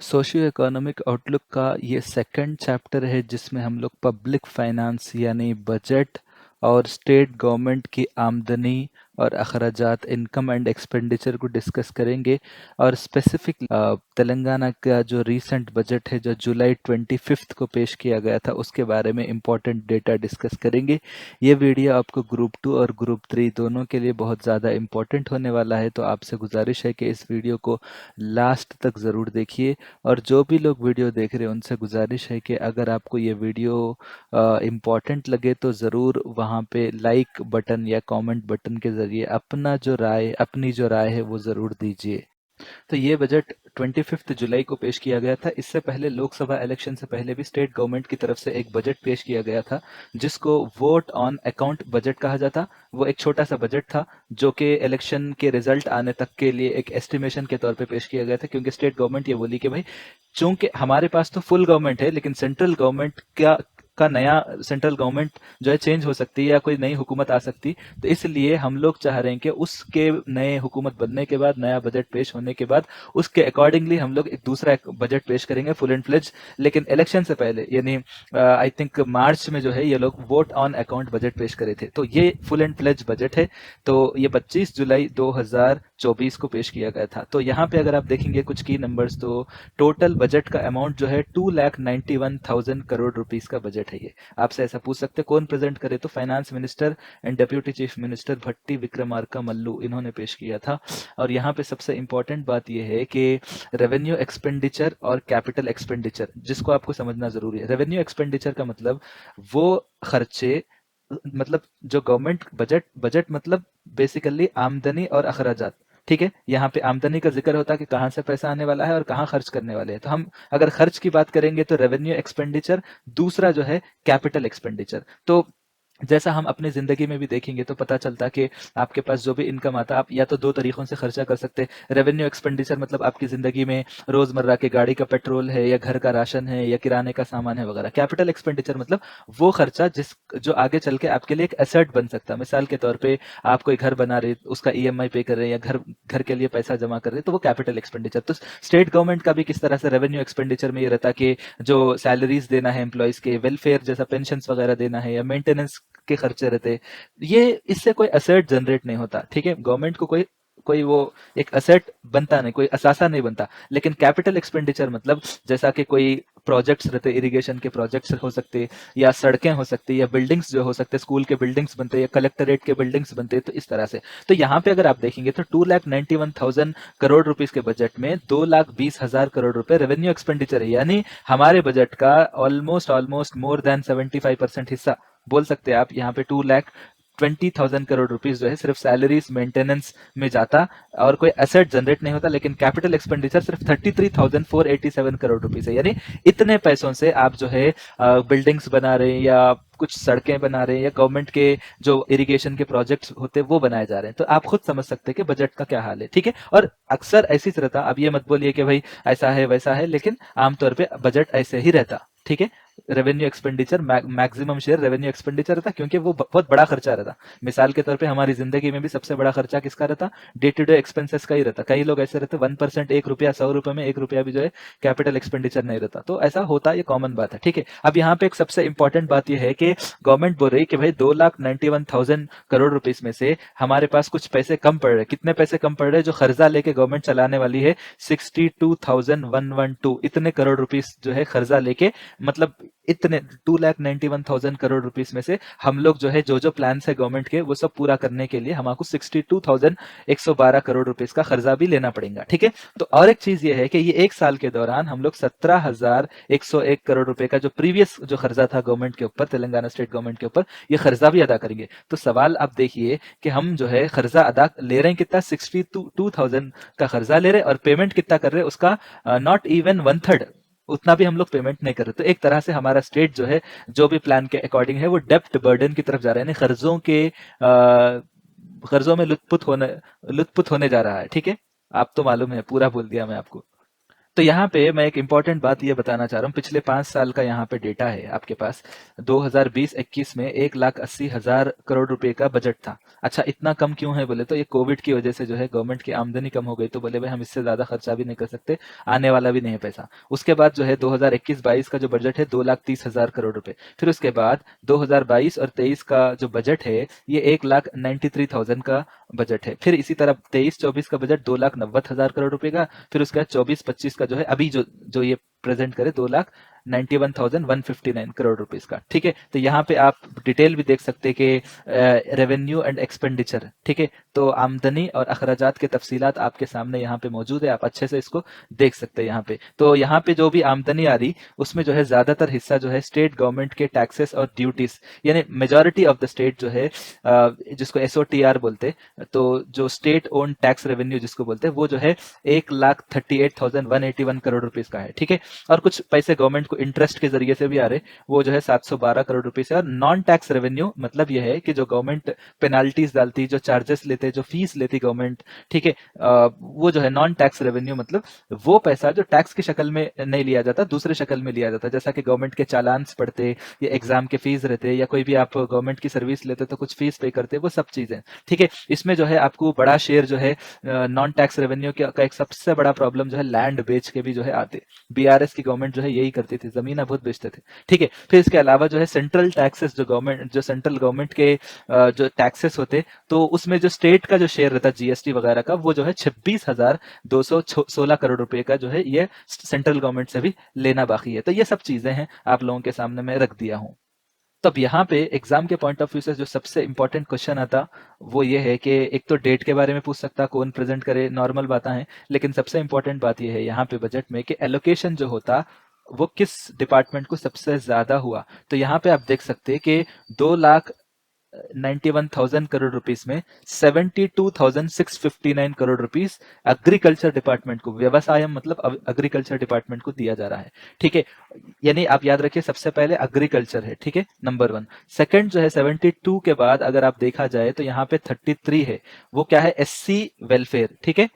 Socio economic outlook का ये second chapter है जिसमें हम लोग पब्लिक फाइनेंस यानी बजट और स्टेट गवर्नमेंट की आमदनी और अखराजात इनकम एंड एक्सपेंडिचर को डिस्कस करेंगे। और स्पेसिफिक तेलंगाना का जो रीसेंट बजट है जो जुलाई 25 को पेश किया गया था उसके बारे में इम्पोर्टेंट डेटा डिस्कस करेंगे। ये वीडियो आपको ग्रुप 2 और ग्रुप 3 दोनों के लिए बहुत ज़्यादा इम्पोर्टेंट होने वाला है, तो आपसे गुजारिश है कि इस वीडियो को लास्ट तक ज़रूर देखिए। और जो भी लोग वीडियो देख रहे हैं उनसे गुजारिश है कि अगर आपको ये वीडियो इम्पोर्टेंट लगे तो ज़रूर वहाँ पे लाइक बटन या कमेंट बटन के ज़रिए अपनी जो राय है वो ज़रूर दीजिए। तो ये बजट 25 जुलाई को पेश किया गया था। इससे पहले लोकसभा इलेक्शन से पहले भी स्टेट गवर्नमेंट की तरफ से एक बजट पेश किया गया था जिसको वोट ऑन अकाउंट बजट कहा जाता। वो एक छोटा सा बजट था जो कि इलेक्शन के रिजल्ट आने तक के लिए एक एस्टिमेशन के तौर पे पेश किया गया था, क्योंकि स्टेट गवर्नमेंट ये बोली कि भाई चूंकि हमारे पास तो फुल गवर्नमेंट है लेकिन सेंट्रल गवर्नमेंट जो है चेंज हो सकती है या कोई नई हुकूमत आ सकती, तो इसलिए हम लोग चाह रहे हैं कि उसके नए हुकूमत बनने के बाद नया बजट पेश होने के बाद उसके अकॉर्डिंगली हम लोग एक दूसरा एक बजट पेश करेंगे फुल एंड फ्लेज। लेकिन इलेक्शन से पहले यानी आई थिंक मार्च में जो है ये लोग वोट ऑन अकाउंट बजट पेश करे थे, तो ये फुल एंड फ्लेज बजट है। तो ये 25 जुलाई 2024 को पेश किया गया था। तो यहाँ पे अगर आप देखेंगे कुछ की नंबर्स, तो टोटल बजट का अमाउंट जो है 2,91,000 करोड़ रुपीस का बजट है। ये आपसे ऐसा पूछ सकते कौन प्रेजेंट करे, तो finance minister and deputy chief minister Bhatti Vikramarka Mallu इन्होंने पेश किया था। और यहाँ पे सबसे इंपॉर्टेंट बात यह है कि रेवेन्यू एक्सपेंडिचर और कैपिटल एक्सपेंडिचर जिसको आपको समझना जरूरी है। रेवेन्यू एक्सपेंडिचर का मतलब वो खर्चे, मतलब जो गवर्नमेंट बजट बजट मतलब बेसिकली आमदनी और अखराजात। ठीक है, यहाँ पे आमदनी का जिक्र होता है कि कहाँ से पैसा आने वाला है और कहाँ खर्च करने वाले हैं। तो हम अगर खर्च की बात करेंगे तो रेवेन्यू एक्सपेंडिचर, दूसरा जो है कैपिटल एक्सपेंडिचर। तो जैसा हम अपनी जिंदगी में भी देखेंगे तो पता चलता कि आपके पास जो भी इनकम आता है आप या तो दो तरीकों से खर्चा कर सकते हैं। रेवेन्यू एक्सपेंडिचर मतलब आपकी जिंदगी में रोजमर्रा के गाड़ी का पेट्रोल है या घर का राशन है या किराने का सामान है वगैरह। कैपिटल एक्सपेंडिचर मतलब वो खर्चा जो आगे चल के आपके लिए एक एसेट बन सकता है। मिसाल के तौर पे आप कोई घर बना रहे, उसका ईएमआई पे कर रहे हैं या घर घर के लिए पैसा जमा कर रहे हैं, तो वो कैपिटल एक्सपेंडिचर। तो स्टेट गवर्नमेंट का भी किस तरह से रेवेन्यू एक्सपेंडिचर में ये रहता कि जो सैलरीज देना है एम्प्लॉयज के, वेलफेयर जैसा पेंशन वगैरह देना है या मेंटेनेंस के खर्चे रहते, ये इससे कोई असेट जनरेट नहीं होता। ठीक है, गवर्नमेंट को कोई कोई वो एक असेट बनता नहीं, कोई असासा नहीं बनता। लेकिन कैपिटल एक्सपेंडिचर मतलब जैसा कि कोई प्रोजेक्ट्स रहते, इरिगेशन के प्रोजेक्ट्स हो सकते या सड़कें हो सकती या बिल्डिंग्स जो हो सकते, स्कूल के बिल्डिंग्स बनते या कलेक्टरेट के बिल्डिंग्स बनते, तो इस तरह से। तो यहाँ पे अगर आप देखेंगे तो 2,91,000 करोड़ रुपीस के बजट में 2,20,000 करोड़ रुपए रेवेन्यू एक्सपेंडिचर है, यानी हमारे बजट का ऑलमोस्ट ऑलमोस्ट मोर देन 75% हिस्सा बोल सकते हैं आप। यहाँ पे 2,20,000 करोड़ रुपीस जो है सिर्फ सैलरीज मेंटेनेंस में जाता और कोई एसेट जनरेट नहीं होता। लेकिन कैपिटल एक्सपेंडिचर सिर्फ 33,487 करोड़ रुपीस है, यानी इतने पैसों से आप जो है बिल्डिंग्स बना रहे हैं या कुछ सड़कें बना रहे हैं या गवर्नमेंट के जो इरिगेशन के प्रोजेक्ट्स होते हैं वो बनाए जा रहे हैं। तो आप खुद समझ सकते हैं कि बजट का क्या हाल है। ठीक है, और अक्सर ऐसी रहता, अब ये मत बोलिए कि भाई ऐसा है वैसा है, लेकिन आमतौर पे बजट ऐसे ही रहता। ठीक है, revenue expenditure maximum share revenue expenditure रहता, क्योंकि वो बहुत बड़ा खर्चा रहता। मिसाल के तौर पे हमारी जिंदगी में भी सबसे बड़ा खर्चा किसका रहता, डे टू डे एक्सपेंसेस का ही रहता। कई लोग ऐसे रहते 1%, 1 रुपया 100 रुपए में 1 रुपया भी जो है कैपिटल एक्सपेंडिचर नहीं रहता। तो ऐसा होता, ये कॉमन बात है। ठीक है, अब यहाँ पे एक सबसे इंपॉर्टेंट बात यह है कि गवर्नमेंट बोल रही कि भाई 2,91,000 करोड़ रुपीस में से हमारे पास कुछ पैसे कम पड़ रहे। कितने पैसे कम पड़ रहे? जो कर्जा लेके गवर्नमेंट चलाने वाली है 62,112, इतने करोड़ रुपीस जो है कर्जा लेके, मतलब इतने 2,91,000 करोड़ रुपीस में से हम लोग जो है जो प्लान है गवर्नमेंट के वो सब पूरा करने के लिए हमको 62,112 करोड़ रुपीस का कर्जा भी लेना पड़ेगा। ठीक है, तो और एक चीज ये है कि ये एक साल के दौरान हम लोग 17,101 करोड़ रुपए का जो प्रीवियस जो कर्जा था गवर्नमेंट के ऊपर, तेलंगाना स्टेट गवर्नमेंट के ऊपर, ये कर्जा भी अदा करेंगे। तो सवाल आप देखिए कि हम जो है कर्जा अदा ले रहे हैं कितना, 62,000 का कर्जा ले रहे हैं और पेमेंट कितना कर रहे हैं उसका, नॉट इवन 1/3, उतना भी हम लोग पेमेंट नहीं कर रहे। तो एक तरह से हमारा स्टेट जो है जो भी प्लान के अकॉर्डिंग है वो डेप्ट बर्डन की तरफ जा रहा है, यानी कर्जों में लुत्फुत होने जा रहा है। ठीक है, आप तो मालूम है, पूरा बोल दिया मैं आपको। तो यहाँ पे मैं एक इम्पॉर्टेंट बात ये बताना चाह रहा हूँ, पिछले 5 साल का यहाँ पे डेटा है आपके पास। 2020-21 में 1,80,000 करोड़ रुपए का बजट था। अच्छा, इतना कम क्यों है बोले तो ये कोविड की वजह से जो है गवर्नमेंट की आमदनी कम हो गई, तो बोले भाई हम इससे ज्यादा खर्चा भी नहीं कर सकते, आने वाला भी नहीं है पैसा। उसके बाद जो है 2021-22 का जो बजट है 2,30,000 करोड़ रुपए। फिर उसके बाद 2022 और 23 का जो बजट है ये 1,93,000 का बजट है। फिर इसी तरह 23-24 का बजट 2,90,000 करोड़ रुपए का। फिर उसके बाद 24-25 का जो है अभी जो जो ये प्रेजेंट करे 2,91,159 करोड़ रुपीस का। ठीक है, तो यहाँ पे आप डिटेल भी देख सकते हैं कि रेवेन्यू एंड एक्सपेंडिचर, ठीक है, तो आमदनी और अखराजात के तफसीलात आपके सामने यहाँ पे मौजूद है, आप अच्छे से इसको देख सकते हैं। यहाँ पे तो यहाँ पे जो भी आमदनी आ रही उसमें जो है ज्यादातर हिस्सा जो है स्टेट गवर्नमेंट के टैक्सेस और ड्यूटीज, यानी मेजोरिटी ऑफ द स्टेट जो है जिसको SOTR बोलते, तो जो स्टेट ओन टैक्स रेवेन्यू जिसको बोलते हैं वो जो है 1,38,181 करोड़ रुपीस का है। ठीक है, और कुछ पैसे गवर्नमेंट को इंटरेस्ट के जरिए से भी आ रहे, वो जो है 712 करोड़ रुपीस है। और नॉन टैक्स रेवेन्यू मतलब यह है कि जो गवर्नमेंट पेनाल्टीज डालती, जो चार्जेस लेते, जो फीस लेती गवर्नमेंट, ठीक है, वो जो है नॉन टैक्स रेवेन्यू मतलब वो पैसा जो टैक्स की शक्ल में नहीं लिया जाता, दूसरे शक्ल में लिया जाता, जैसा कि गवर्नमेंट के चालान्स पड़ते या एग्जाम के फीस रहते या कोई भी आप गवर्नमेंट की सर्विस लेते तो कुछ फीस पे करते, वो सब चीजें। ठीक है, इसमें जो है आपको बड़ा शेयर जो है नॉन टैक्स रेवेन्यू का एक सबसे बड़ा प्रॉब्लम जो है लैंड बेच के भी जो है आते। BRS की गवर्नमेंट जो है यही करती थी, जमीन बहुत बेचते थे। ठीक है, फिर इसके अलावा जो है सेंट्रल टैक्सेस, जो सेंट्रल गवर्नमेंट के जो टैक्सेस होते, तो उसमें जो स्टेट का जो शेयर रहता GST वगैरह का, वो जो है 26,216 करोड़ रुपए का जो है ये सेंट्रल गवर्नमेंट से भी लेना बाकी है। तो ये सब चीजें हैं आप लोगों के सामने मैं रख दिया हूँ। तब यहाँ पे एग्जाम के पॉइंट ऑफ व्यू से जो सबसे इंपॉर्टेंट क्वेश्चन आता वो ये है कि एक तो डेट के बारे में पूछ सकता, कौन प्रेजेंट करे, नॉर्मल बातें हैं, लेकिन सबसे इंपॉर्टेंट बात ये है यहाँ पे बजट में कि एलोकेशन जो होता वो किस डिपार्टमेंट को सबसे ज्यादा हुआ। तो यहाँ पे आप देख सकते हैं कि 2,91,000 करोड़ रुपीस में 72,659 करोड़ रुपीस एग्रीकल्चर डिपार्टमेंट को, व्यवसाय मतलब एग्रीकल्चर डिपार्टमेंट को दिया जा रहा है। ठीक है, यानी आप याद रखिए सबसे पहले एग्रीकल्चर है, ठीक है, नंबर 1। सेकंड जो है 72 के बाद अगर आप देखा जाए तो यहाँ पे 33 है, वो क्या है, SC वेलफेयर। ठीक है,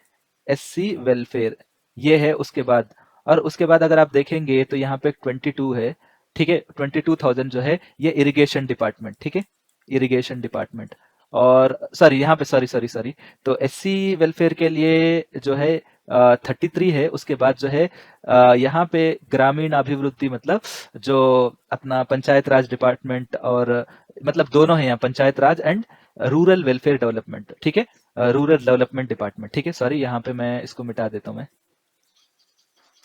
SC वेलफेयर ये है उसके बाद। और उसके बाद अगर आप देखेंगे तो यहाँ पे 22 है, ठीक है, 22,000 जो है ये इरिगेशन डिपार्टमेंट। ठीक है, इरिगेशन डिपार्टमेंट। और सॉरी यहाँ पे सॉरी सॉरी सॉरी, तो SC वेलफेयर के लिए जो है 33 है। उसके बाद जो है यहाँ पे ग्रामीण अभिवृद्धि मतलब जो अपना पंचायत राज डिपार्टमेंट, और मतलब दोनों है यहाँ, पंचायत राज एंड रूरल वेलफेयर डेवलपमेंट। ठीक है, रूरल डेवलपमेंट डिपार्टमेंट। ठीक है, सॉरी यहाँ पे मैं इसको मिटा देता हूँ मैं।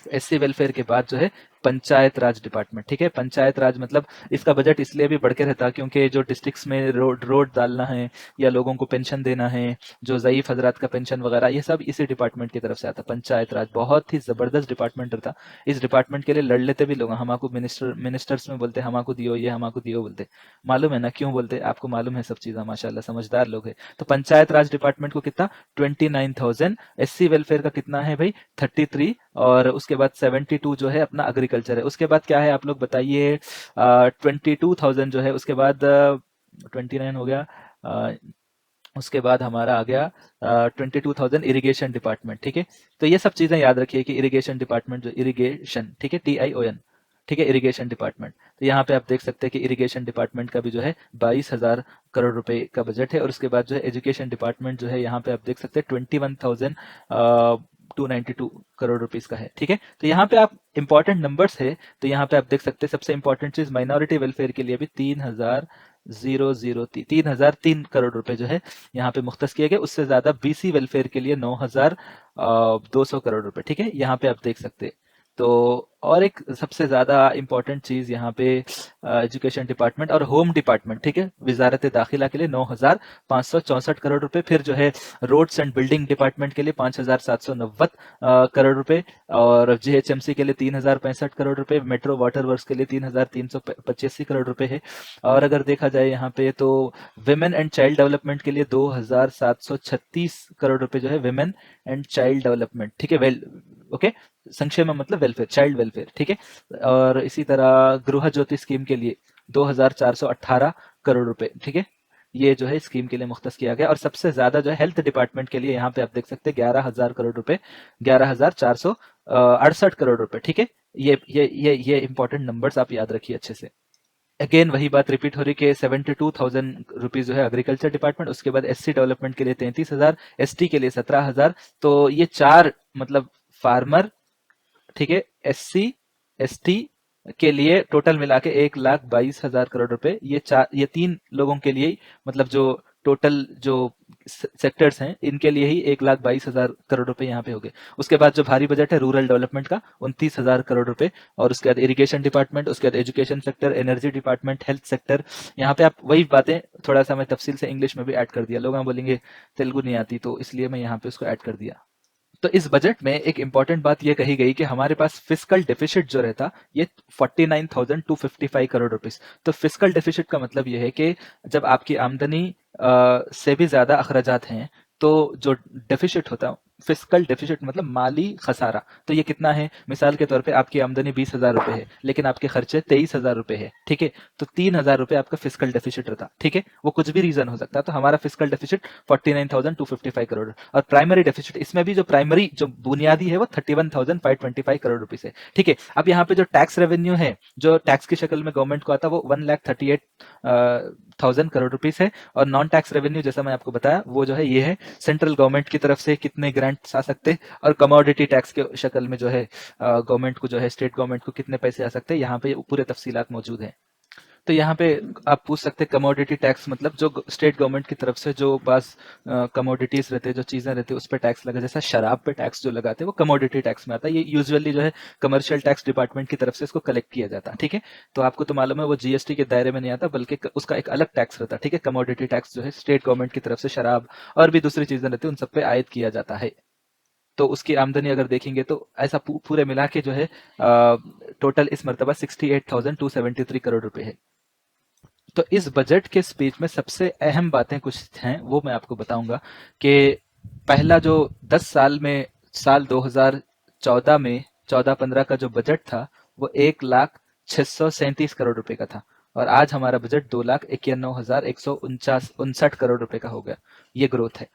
SC वेलफेयर के बाद जो है पंचायत राज डिपार्टमेंट। ठीक है, पंचायत राज मतलब इसका बजट इसलिए भी बढ़ के रहता क्योंकि जो डिस्ट्रिक्ट्स में रोड डालना है या लोगों को पेंशन देना है, जो ज़ईफ हजरात का पेंशन वगैरह, ये सब इसी डिपार्टमेंट की तरफ से आता। पंचायत राज बहुत ही जबरदस्त डिपार्टमेंट रहता। इस डिपार्टमेंट के लिए लड़ लेते भी लोग, हमको मिनिस्टर्स में बोलते हमको दियो, ये हमको दियो बोलते। मालूम है ना क्यों बोलते, आपको मालूम है सब चीज़, माशाल्लाह समझदार लोग है। तो पंचायत राज डिपार्टमेंट को कितना, 29,000। SC वेलफेयर का कितना है भाई, 33। और उसके बाद 72 जो है अपना एग्रीकल्चर है। उसके बाद क्या है आप लोग बताइए, 22,000 जो है, उसके बाद 29 हो गया, उसके बाद हमारा आ गया 22,000 इरिगेशन डिपार्टमेंट। ठीक है, तो ये सब चीजें याद रखिए कि इरिगेशन डिपार्टमेंट जो इरिगेशन, ठीक है, TION, ठीक है, इरिगेशन डिपार्टमेंट। तो यहाँ पे आप देख सकते हैं कि इरिगेशन डिपार्टमेंट का भी जो है 22,000 करोड़ रुपए का बजट है। और उसके बाद जो है एजुकेशन डिपार्टमेंट जो है यहाँ पे आप देख सकते हैं 21,292 करोड़ रुपीस का है। ठीक है, तो यहाँ पे आप इंपॉर्टेंट नंबर्स है, तो यहाँ पे आप देख सकते हैं सबसे इंपॉर्टेंट चीज माइनॉरिटी वेलफेयर के लिए भी 3,003 करोड़ रुपए जो है यहाँ पे मुख्तस किए गए। उससे ज्यादा BC वेलफेयर के लिए 9,200 करोड़ रुपए। ठीक है, यहाँ पे आप देख सकते हैं। तो और एक सबसे ज्यादा इंपॉर्टेंट चीज यहाँ पे एजुकेशन डिपार्टमेंट और होम डिपार्टमेंट, ठीक है, वजारत दाखिला के लिए 9,564 करोड़ रुपए। फिर जो है रोड्स एंड बिल्डिंग डिपार्टमेंट के लिए 5,790 करोड़ रुपए। और GHMC के लिए 3,065 करोड़ रुपए। मेट्रो वाटर वर्क्स के लिए 3,385 करोड़ रुपए है। और अगर देखा जाए यहाँ पे तो विमेन एंड चाइल्ड डेवलपमेंट के लिए 2,736 करोड़ रुपए जो है विमेन एंड चाइल्ड डेवलपमेंट। ठीक है, वेल ओके, संक्षेप में मतलब वेलफेयर, चाइल्ड वेलफेयर। ठीक है, और इसी तरह गृह ज्योति स्कीम के लिए 2,418 करोड़ रुपए। ठीक है, ये जो है स्कीम के लिए मुख्तस किया गया। और सबसे ज्यादा जो है हेल्थ डिपार्टमेंट के लिए यहाँ पे आप देख सकते हैं 11,000 करोड़ रुपए, 11,400 68 करोड़ रुपए। ठीक है, ये इंपॉर्टेंट नंबर्स आप याद रखिए अच्छे से। अगेन वही बात रिपीट हो रही कि 72,000 रुपीज जो है एग्रीकल्चर डिपार्टमेंट, उसके बाद एससी डेवलपमेंट के लिए 33,000, एसटी के लिए 17,000। तो ये चार मतलब फार्मर, ठीक है, एससी एसटी के लिए टोटल मिला के 1,22,000 करोड़ रुपए, ये तीन लोगों के लिए मतलब जो टोटल जो सेक्टर्स हैं इनके लिए ही 1,22,000 करोड़ रुपए यहाँ पे हो गए। उसके बाद जो भारी बजट है रूरल डेवलपमेंट का 29,000 करोड़ रुपए, और उसके बाद इरिगेशन डिपार्टमेंट, उसके बाद education sector, energy department, health sector. यहाँ पे आप वही बातें थोड़ा सा मैं तफसील से इंग्लिश में भी ऐड कर दिया, लोग बोलेंगे तेलुगु नहीं आती, तो इसलिए मैं यहाँ पे उसको ऐड कर दिया। तो इस बजट में एक इंपॉर्टेंट बात यह कही गई कि हमारे पास फिस्कल डेफिसिट जो रहता ये 49,255 करोड़ रुपीस। तो फिस्कल डेफिसिट का मतलब यह है कि जब आपकी आमदनी से भी ज्यादा अखराजात हैं तो जो डेफिसिट होता है, फिस्कल डेफिसिट मतलब माली खसारा, तो ये कितना है? मिसाल के तौर पे आपकी आमदनी 20,000 रुपए है लेकिन आपके खर्चे 23,000 रुपए है, ठीक है, तो 3,000 रुपए आपका फिस्कल डेफिसिट रहता, ठीक है, वो कुछ भी रीजन हो सकता है। तो हमारा फिस्कल डेफिसिट 49,255 करोड़, और प्राइमरी डेफिसिट, इसमें भी जो प्राइमरी जो बुनियादी है वो 31,525 करोड़ रुपीस है, ठीक है। अब यहाँ पे जो टैक्स रेवेन्यू है जो टैक्स की शक्ल में गवर्नमेंट को आता है वो 1,38,000 करोड़ रुपीस है, और नॉन टैक्स रेवेन्यू जैसा मैं आपको बताया वो जो है ये है सेंट्रल गवर्नमेंट की तरफ से कितने ग्रांट्स आ सकते, और कमोडिटी टैक्स के शक्ल में जो है गवर्नमेंट को जो है स्टेट गवर्नमेंट को कितने पैसे आ सकते हैं, यहाँ पे पूरे तफसीलात मौजूद हैं। तो यहाँ पे आप पूछ सकते हैं कमोडिटी टैक्स मतलब जो स्टेट गवर्नमेंट की तरफ से जो पास कमोडिटीज रहते हैं, जो चीजें रहती है उस पर टैक्स लगा, जैसा शराब पे टैक्स जो लगाते हैं वो कमोडिटी टैक्स में आता है। ये यूजुअली जो है कमर्शियल टैक्स डिपार्टमेंट की तरफ से इसको कलेक्ट किया जाता है, ठीक है। तो आपको तो मालूम है वो जीएसटी के दायरे में नहीं आता, बल्कि उसका एक अलग टैक्स रहता है, ठीक है। कमोडिटी टैक्स जो है स्टेट गवर्नमेंट की तरफ से शराब और भी दूसरी चीजें रहती है उन सब पे आयद किया जाता है। तो उसकी आमदनी अगर देखेंगे तो ऐसा पूरे मिला के जो है टोटल इस मरतबा 68,273 करोड़ रुपए है। तो इस बजट के स्पीच में सबसे अहम बातें कुछ हैं वो मैं आपको बताऊंगा कि पहला जो 10 साल में साल 2014 में 14-15 का जो बजट था वो 1,637 करोड़ रुपए का था, और आज हमारा बजट 2,91,159 करोड़ रुपए का हो गया। ये ग्रोथ है।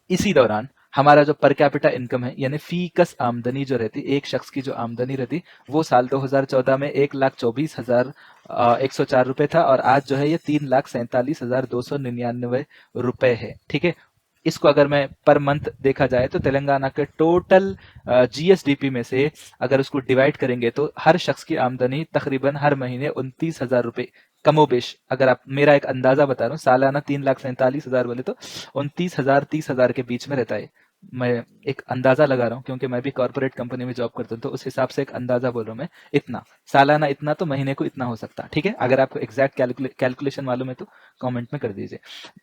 इसी दौरान हमारा जो पर कैपिटा इनकम है यानी फीकस आमदनी जो रहती, एक शख्स की जो आमदनी रहती, वो साल 2014 में 1,24,104 रुपए था, और आज जो है ये 3,47,299 रुपए है, ठीक है। इसको अगर मैं पर मंथ देखा जाए तो तेलंगाना के टोटल जीएसडीपी में से अगर उसको डिवाइड करेंगे तो हर शख्स की आमदनी तकरीबन हर महीने 29,000 रुपए कमोबेश, अगर आप, मेरा एक अंदाजा बता रहा हूँ, सालाना 3,47,000 बोले तो 29,000 30,000 के बीच में रहता है। मैं एक अंदाजा लगा रहा हूँ क्योंकि मैं भी कॉर्पोरेट कंपनी में जॉब करता हूँ, तो उस हिसाब से एक अंदाजा बोल रहा हूँ मैं। इतना सालाना इतना तो महीने को इतना हो सकता है, ठीक है। अगर आपको एग्जैक्ट कैलकुलेशन मालूम है तो कमेंट में कर दीजिए।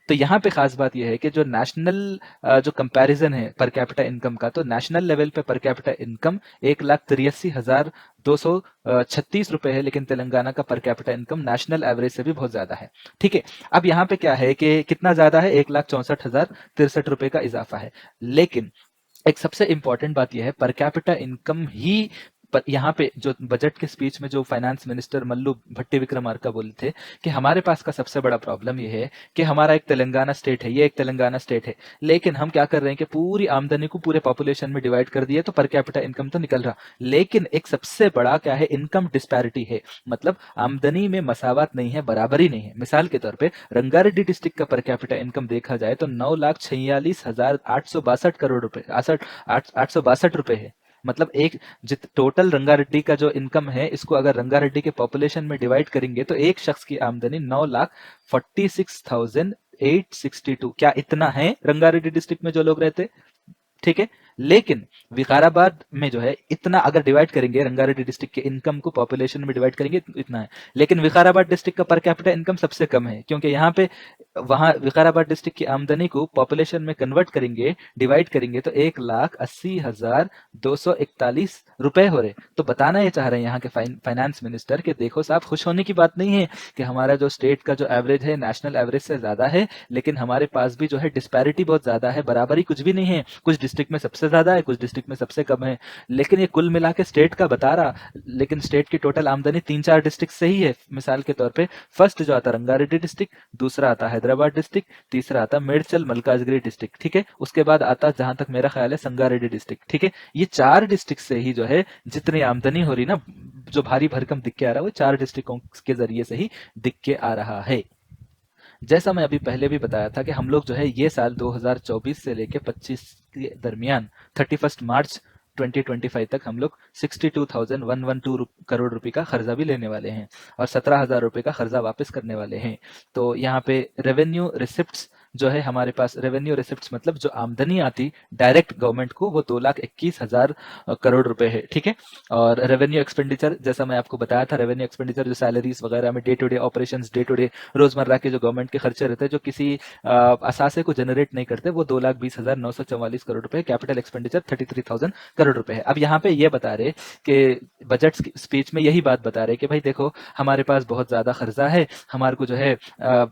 तो यहाँ पे खास बात यह है कि जो नेशनल जो कंपैरिजन है पर कैपिटा इनकम का, तो नेशनल लेवल पे पर कैपिटा इनकम 1,83,236 रुपए है, लेकिन तेलंगाना का per capita income national average से भी बहुत ज्यादा है, ठीक है। अब यहाँ पे क्या है कि कितना ज्यादा है, 1,64,063 रुपए का इजाफा है। लेकिन एक सबसे इंपॉर्टेंट बात यह है पर कैपिटा इनकम ही, पर यहाँ पे जो बजट के स्पीच में जो फाइनेंस मिनिस्टर मल्लू भट्टी विक्रमार्का बोले थे कि हमारे पास का सबसे बड़ा प्रॉब्लम ये है कि हमारा एक तेलंगाना स्टेट है, ये एक तेलंगाना स्टेट है, लेकिन हम क्या कर रहे हैं कि पूरी आमदनी को पूरे पॉपुलेशन में डिवाइड कर दिए तो पर कैपिटा इनकम तो निकल रहा, लेकिन एक सबसे बड़ा क्या है, इनकम डिस्पैरिटी है, मतलब आमदनी में मसावत नहीं है, बराबरी नहीं है। मिसाल के तौर पर रंगारेड्डी डिस्ट्रिक्ट का पर कैपिटा इनकम देखा जाए तो 9,46,862 करोड़ रुपए 862 रुपए है, मतलब एक जित टोटल रंगारेड्डी का जो इनकम है इसको अगर रंगारेड्डी के पॉपुलेशन में डिवाइड करेंगे तो एक शख्स की आमदनी 9,46,862, क्या इतना है रंगारेड्डी डिस्ट्रिक्ट में जो लोग रहते, ठीक है। लेकिन विकाराबाद में जो है इतना अगर डिवाइड करेंगे रंगारेड्डी डिस्ट्रिक्ट के इनकम को पॉपुलेशन में डिवाइड करेंगे इतना है, लेकिन विकाराबाद डिस्ट्रिक्ट का पर कैपिटा इनकम सबसे कम है, क्योंकि यहाँ पे वहां विकाराबाद डिस्ट्रिक्ट की आमदनी को पॉपुलेशन में कन्वर्ट करेंगे, डिवाइड करेंगे तो 1,80,241 रुपए हो रहे। तो बताना ये चाह रहे हैं यहाँ के फाइनेंस मिनिस्टर कि देखो साहब, खुश होने की बात नहीं है कि हमारा जो स्टेट का जो एवरेज है नेशनल एवरेज से ज्यादा है, लेकिन हमारे पास भी जो है डिस्पैरिटी बहुत ज्यादा है, बराबरी कुछ भी नहीं है। कुछ डिस्ट्रिक्ट में सबसे सबसे ज़्यादा है, कुछ डिस्ट्रिक्ट में सबसे कम है, लेकिन ये कुल मिला के स्टेट का बता रहा, लेकिन स्टेट की टोटल आमदनी 3-4 डिस्ट्रिक्ट से ही है। मिसाल के तौर पे फर्स्ट जो आता रंगारेड्डी डिस्ट्रिक्ट, दूसरा आता हैदराबाद डिस्ट्रिक्ट, तीसरा आता मेडचल मलकाजगिरी डिस्ट्रिक्ट, ठीक है, उसके बाद आता जहां तक मेरा ख्याल है संगारेड्डी डिस्ट्रिक्ट, ठीक है। ये 4 डिस्ट्रिक्ट से ही जो है जितनी आमदनी हो रही ना, जो भारी भरकम दिख के आ रहा है, वो 4 डिस्ट्रिक्टों के जरिए से ही दिख के आ रहा है। जैसा मैं अभी पहले भी बताया था कि हम लोग जो है ये साल 2024 से लेके 25 के दरमियान 31 मार्च 2025 तक हम लोग 62,112 करोड़ रुपए का कर्जा भी लेने वाले हैं और 17,000 रुपए का कर्जा वापस करने वाले हैं। तो यहाँ पे रेवेन्यू रिसिप्ट्स जो है हमारे पास, रेवेन्यू रिसिप्ट्स मतलब जो आमदनी आती डायरेक्ट गवर्नमेंट को, वो 2,21,000 करोड़ रुपए है, ठीक है। और रेवेन्यू एक्सपेंडिचर जैसा मैं आपको बताया था, रेवेन्यू एक्सपेंडिचर जो सैलरीज वगैरह में day to day operations, day to day रोजमर्रा के जो गवर्नमेंट के खर्चे रहते हैं जो किसी असासे को जनरेट नहीं करते, वो 2,20,944 करोड़ रुपए। कैपिटल एक्सपेंडिचर 33,000 करोड़ रुपए है। अब यहाँ पे ये बता रहे कि बजट स्पीच में यही बात बता रहे कि भाई देखो हमारे पास बहुत ज्यादा खर्चा है, हमारे को जो है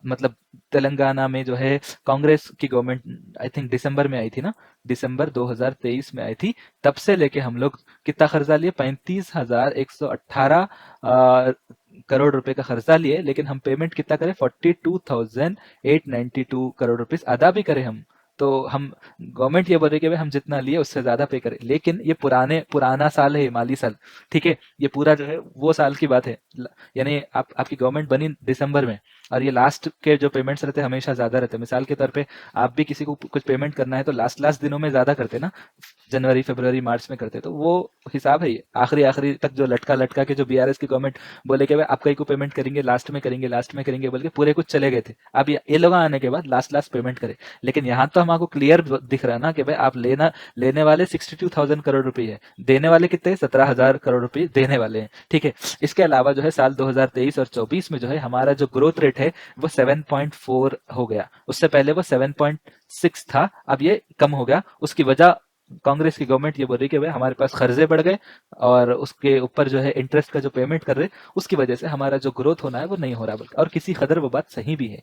मतलब तेलंगाना में जो है कांग्रेस की गवर्नमेंट आई थिंक दिसंबर में आई थी ना, दिसंबर 2023 में आई थी, तब से लेके हम लोग कितना कर्जा लिए, 35,118 करोड़ रुपए का कर्जा लिए, लेकिन हम पेमेंट कितना करें, 42,892 करोड़ रुपीस अदा भी करें हम। तो हम गवर्नमेंट ये बोल रही है कि भाई हम जितना लिए उससे ज्यादा पे करें, लेकिन ये पुराना साल है, माली साल, ठीक है, ये पूरा जो है वो साल की बात है। यानी आपकी गवर्नमेंट बनी दिसंबर में और ये लास्ट के जो पेमेंट्स रहते हैं हमेशा ज्यादा रहते हैं। मिसाल के तौर पे आप भी किसी को कुछ पेमेंट करना है तो लास्ट दिनों में ज्यादा करते ना, जनवरी फरवरी मार्च में करते, तो वो हिसाब है ये। आखिरी तक जो लटका के जो बीआरएस की गवर्नमेंट बोले कि भाई आप कहीं को पेमेंट करेंगे, लास्ट में करेंगे बोल के पूरे कुछ चले गए थे। अब ये लोग आने के बाद लास्ट पेमेंट करे, लेकिन यहाँ तो हमको क्लियर दिख रहा है ना कि भाई आप लेने वाले 62,000 करोड़ रुपए है, देने वाले कितने, 17,000 करोड़ रुपए देने वाले हैं, ठीक है। इसके अलावा जो है साल 2023 और 24 में जो है हमारा जो ग्रोथ रेट है वो 7.4 हो गया, उससे पहले वो 7.6 था, अब ये कम हो गया। उसकी वजह कांग्रेस की गवर्नमेंट ये बोल रही है कि भाई हमारे पास कर्जे बढ़ गए और उसके ऊपर जो है इंटरेस्ट का जो पेमेंट कर रहे, उसकी वजह से हमारा जो ग्रोथ होना है वो नहीं हो रहा, बल्कि और किसी कदर वो बात सही भी है।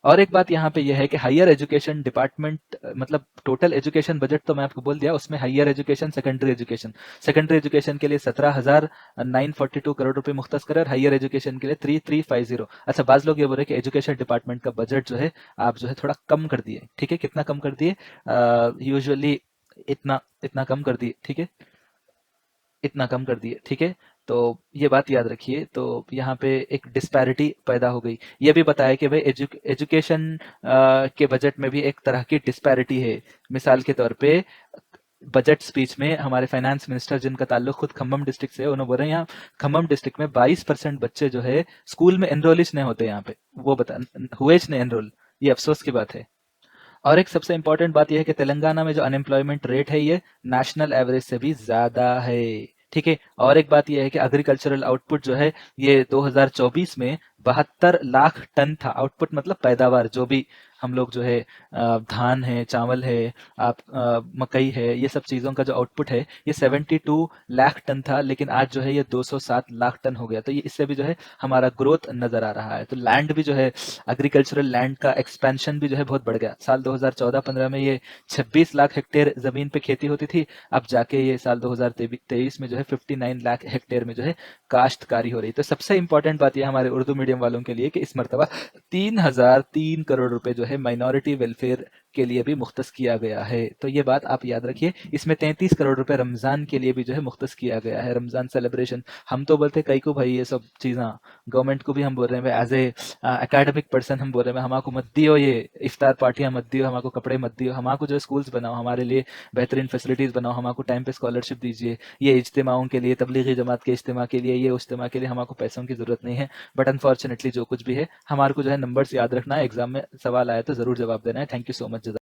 और एक बात यहाँ पे यह है कि हायर एजुकेशन डिपार्टमेंट मतलब टोटल एजुकेशन बजट तो मैं आपको बोल दिया, उसमें हायर एजुकेशन सेकेंडरी एजुकेशन के लिए 17,942 करोड़ रुपए मुख्तस करे और हायर एजुकेशन के लिए 3,350। अच्छा, बाज लोग ये बोल रहे कि एजुकेशन डिपार्टमेंट का बजट जो है आप जो है थोड़ा कम कर दिए, ठीक है, कितना कम कर दिए, यूजुअली इतना इतना कम कर दिए, ठीक है, इतना कम कर दिए, ठीक है। तो ये बात याद रखिए। तो यहाँ पे एक डिस्पैरिटी पैदा हो गई। ये भी बताया कि भाई एजुकेशन के बजट में भी एक तरह की डिस्पैरिटी है। मिसाल के तौर पे बजट स्पीच में हमारे फाइनेंस मिनिस्टर, जिनका ताल्लुक खुद खम्मम डिस्ट्रिक्ट से है, उन्होंने बोला यहाँ खम्मम डिस्ट्रिक्ट में 22% बच्चे जो है स्कूल में एनरोल नहीं होते, यहाँ पे वो बता हुए नहीं एनरोल, ये अफसोस की बात है। और एक सबसे इंपॉर्टेंट बात यह है कि तेलंगाना में जो अनएम्प्लॉयमेंट रेट है ये नेशनल एवरेज से भी ज्यादा है, ठीक है। और एक बात यह है कि एग्रीकल्चरल आउटपुट जो है ये 2024 में 72 लाख टन था। आउटपुट मतलब पैदावार, जो भी हम लोग जो है धान है, चावल है, आप मकई है, ये सब चीजों का जो आउटपुट है ये 72 लाख टन था, लेकिन आज जो है ये 207 लाख टन हो गया। तो ये इससे भी जो है हमारा ग्रोथ नजर आ रहा है। तो लैंड भी जो है, एग्रीकल्चरल लैंड का एक्सपेंशन भी जो है बहुत बढ़ गया। साल 2014-15 में ये 26 लाख हेक्टेयर जमीन पे खेती होती थी, अब जाके ये साल 2023 में जो है 59 लाख हेक्टेयर में जो है काश्तकारी हो रही। तो सबसे इंपॉर्टेंट बात यह हमारे उर्दू मीडियम वालों के लिए कि इस मरतबा 3,003 करोड़ रुपए जो है माइनॉरिटी वेलफेयर के लिए भी मुख्तस किया गया है। तो ये बात आप याद रखिए। इसमें 33 करोड़ रुपए रमजान के लिए भी जो है मुख्तस किया गया है, रमजान सेलिब्रेशन। हम तो बोलते कई को भाई ये सब चीज़ें, गवर्नमेंट को भी हम बोल रहे हैं एज ए एकेडमिक पर्सन, हम बोल रहे हैं हमको मत दियो ये इफ्तार पार्टियां, मत दियो हमको कपड़े, मत दियो हमको जो स्कूल्स बनाओ, हमारे लिए बेहतरीन फैसिलिटीज बनाओ, हमको टाइम पे स्कॉलरशिप दीजिए, ये इज्तिमाओं के लिए, तबलीगी जमात के इज्तिमा के लिए, ये उज्तिमा के लिए हमको पैसों की जरूरत नहीं है। बट अनफॉर्चुनेटली जो कुछ भी है हमारे को जो है नंबर्स याद रखना है, एग्जाम में सवाल आया तो जरूर जवाब देना है। Thank you so much.